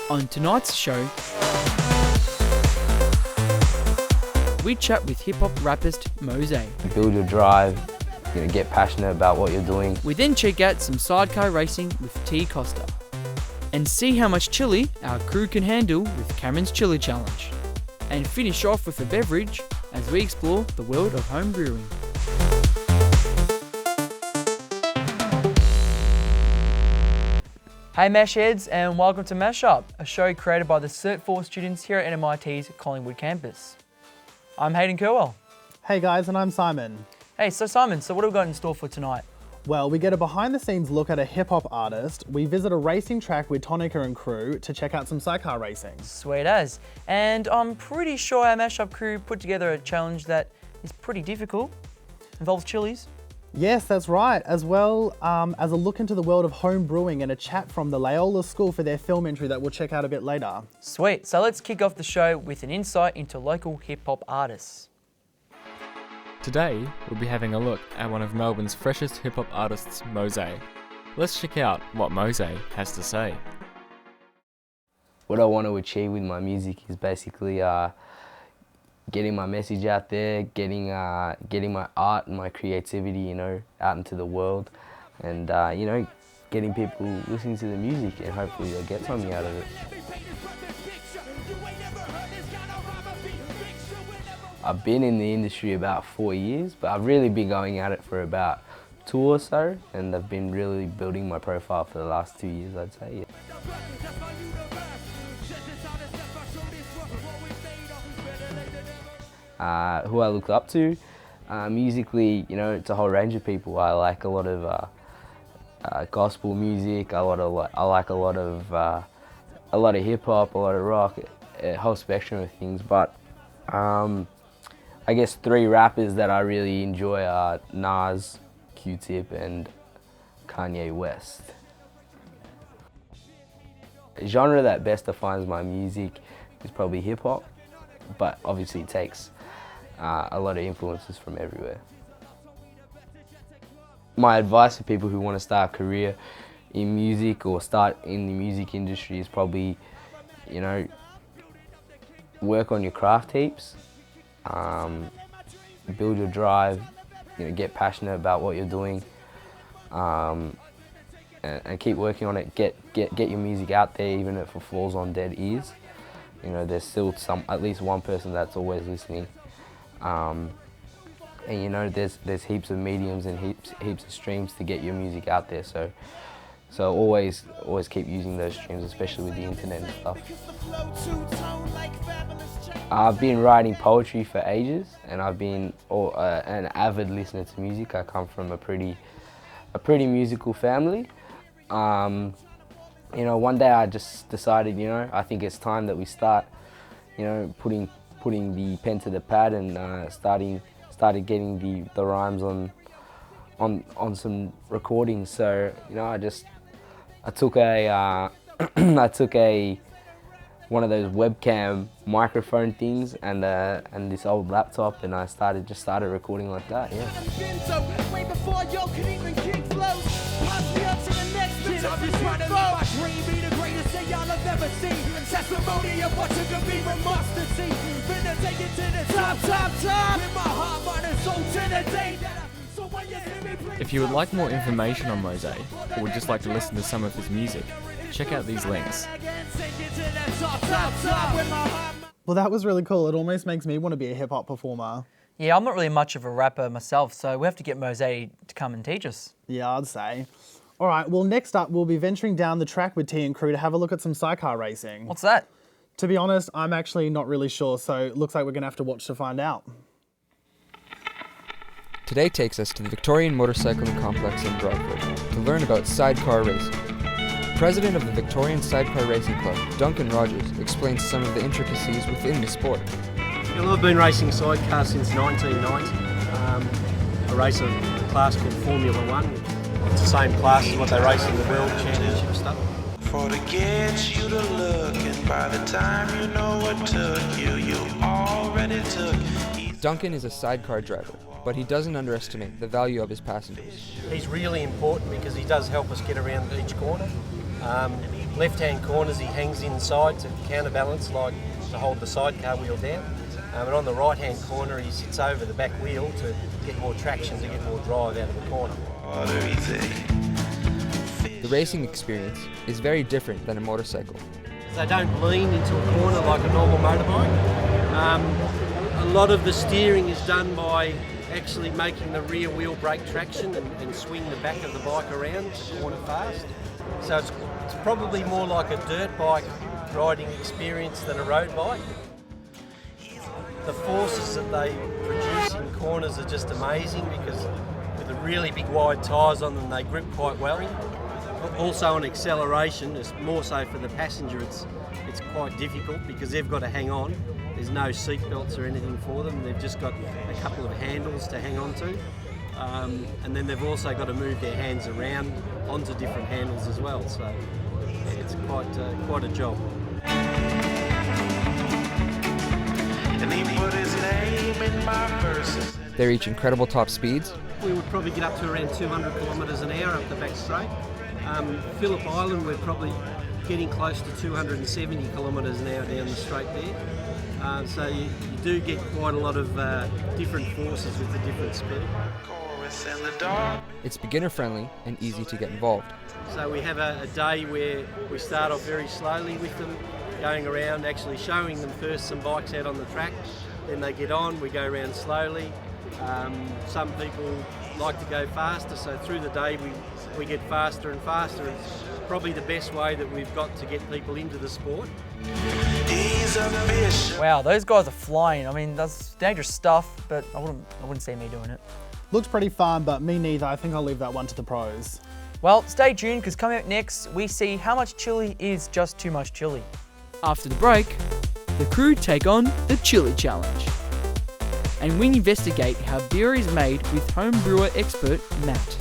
On tonight's show, we chat with hip-hop rappist Mose. Build your drive, get passionate about what you're doing. We then check out some sidecar racing with T Costa and see how much chili our crew can handle with Cameron's Chili Challenge. And finish off with a beverage as we explore the world of home brewing. Hey Mesh Heads, and welcome to Mesh Up, a show created by the Cert 4 students here at MIT's Collingwood campus. I'm Hayden Kerwell. Hey guys, and I'm Simon. Hey, Simon, what have we got in store for tonight? Well, we get a behind-the-scenes look at a hip-hop artist, we visit a racing track with Tonica and crew to check out some sidecar racing. Sweet as. And I'm pretty sure our Mesh Up crew put together a challenge that is pretty difficult. Involves chilies. Yes, that's right, as well as a look into the world of home brewing and a chat from the Loyola School for their film entry that we'll check out a bit later. Sweet, so let's kick off the show with an insight into local hip-hop artists. Today, we'll be having a look at one of Melbourne's freshest hip-hop artists, Mose. Let's check out what Mose has to say. What I want to achieve with my music is basically getting my message out there, getting my art and my creativity, out into the world, and getting people listening to the music, and hopefully they'll get something out of it. I've been in the industry about 4 years, but I've really been going at it for about 2 or so, and I've been really building my profile for the last 2 years, I'd say. Yeah. Who I look up to, musically, it's a whole range of people. I like a lot of gospel music. I like a lot of hip hop, a lot of rock, a whole spectrum of things. But I guess 3 rappers that I really enjoy are Nas, Q-Tip, and Kanye West. The genre that best defines my music is probably hip hop, but obviously it takes a lot of influences from everywhere. My advice for people who want to start a career in music or start in the music industry is probably, work on your craft heaps, build your drive, get passionate about what you're doing, and keep working on it. Get your music out there, even if it falls on dead ears. There's still at least one person that's always listening. And there's heaps of mediums and heaps of streams to get your music out there. So always keep using those streams, especially with the internet and stuff. I've been writing poetry for ages, and I've been an avid listener to music. I come from a pretty musical family. One day I just decided, I think it's time that we start, putting the pen to the pad and started getting the rhymes on some recordings. So I took one of those webcam microphone things and this old laptop, and I started recording like that. Yeah. If you would like more information on Mose, or would just like to listen to some of his music, check out these links. Well, that was really cool. It almost makes me want to be a hip-hop performer. Yeah, I'm not really much of a rapper myself, so we have to get Mose to come and teach us. Yeah, I'd say. All right, well, next up, we'll be venturing down the track with T and crew to have a look at some sidecar racing. What's that? To be honest, I'm actually not really sure, so it looks like we're going to have to watch to find out. Today takes us to the Victorian Motorcycling Complex in Broadford to learn about sidecar racing. President of the Victorian Sidecar Racing Club, Duncan Rogers, explains some of the intricacies within the sport. Well, I've been racing sidecar since 1990. I race a class called Formula One. It's the same class as what they race in the World Championship stuff. For to get you to look, and by the time you know what took you, you already took. Duncan is a sidecar driver, but he doesn't underestimate the value of his passengers. He's really important because he does help us get around each corner. left-hand corners he hangs inside to counterbalance, like to hold the sidecar wheel down. And on the right-hand corner he sits over the back wheel to get more traction, to get more drive out of the corner. The racing experience is very different than a motorcycle. They don't lean into a corner like a normal motorbike. A lot of the steering is done by actually making the rear wheel brake traction and swing the back of the bike around to corner fast. So it's probably more like a dirt bike riding experience than a road bike. The forces that they produce in corners are just amazing because with the really big wide tyres on them, they grip quite well. Also on acceleration, it's more so for the passenger, it's quite difficult because they've got to hang on. There's no seat belts or anything for them. They've just got a couple of handles to hang on to. And then they've also got to move their hands around onto different handles as well. So yeah, it's quite a job. And he put his name in my verses. They reach incredible top speeds. We would probably get up to around 200 kilometres an hour up the back straight. Phillip Island, we're probably getting close to 270 kilometres an hour down the straight there. So you do get quite a lot of different forces with the different speed. It's beginner friendly and easy to get involved. So we have a day where we start off very slowly with them, going around, actually showing them first some bikes out on the track. Then they get on, we go around slowly. Some people like to go faster, so through the day we get faster and faster. It's probably the best way that we've got to get people into the sport. Wow, those guys are flying. I mean, that's dangerous stuff, but I wouldn't see me doing it. Looks pretty fun, but me neither. I think I'll leave that one to the pros. Well, stay tuned because coming up next, we see how much chili is just too much chili. After the break, the crew take on the Chili Challenge. And we investigate how beer is made with home brewer expert Matt.